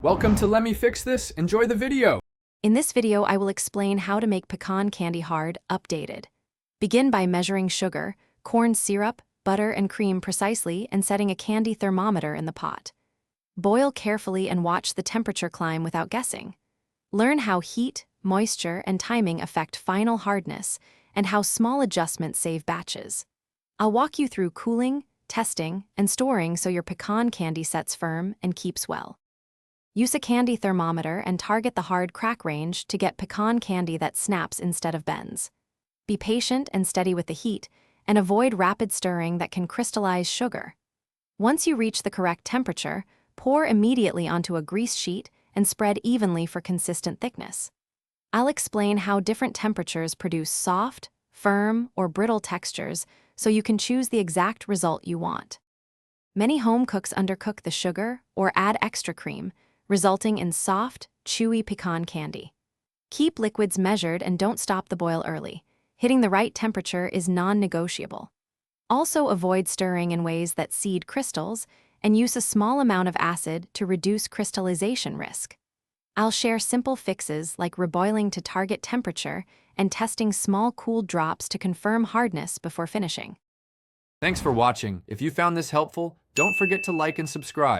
Welcome to Let Me Fix This. Enjoy the video. In this video, I will explain how to make pecan candy hard updated. Begin by measuring sugar, corn syrup, butter, and cream precisely and setting a candy thermometer in the pot. Boil carefully and watch the temperature climb without guessing. Learn how heat, moisture, and timing affect final hardness and how small adjustments save batches. I'll walk you through cooling, testing, and storing so your pecan candy sets firm and keeps well. Use a candy thermometer and target the hard crack range to get pecan candy that snaps instead of bends. Be patient and steady with the heat, and avoid rapid stirring that can crystallize sugar. Once you reach the correct temperature, pour immediately onto a grease sheet and spread evenly for consistent thickness. I'll explain how different temperatures produce soft, firm, or brittle textures so you can choose the exact result you want. Many home cooks undercook the sugar or add extra cream, resulting in soft, chewy pecan candy. Keep liquids measured and don't stop the boil early. Hitting the right temperature is non-negotiable. Also avoid stirring in ways that seed crystals and use a small amount of acid to reduce crystallization risk. I'll share simple fixes like reboiling to target temperature and testing small cooled drops to confirm hardness before finishing. Thanks for watching. If you found this helpful, don't forget to like and subscribe.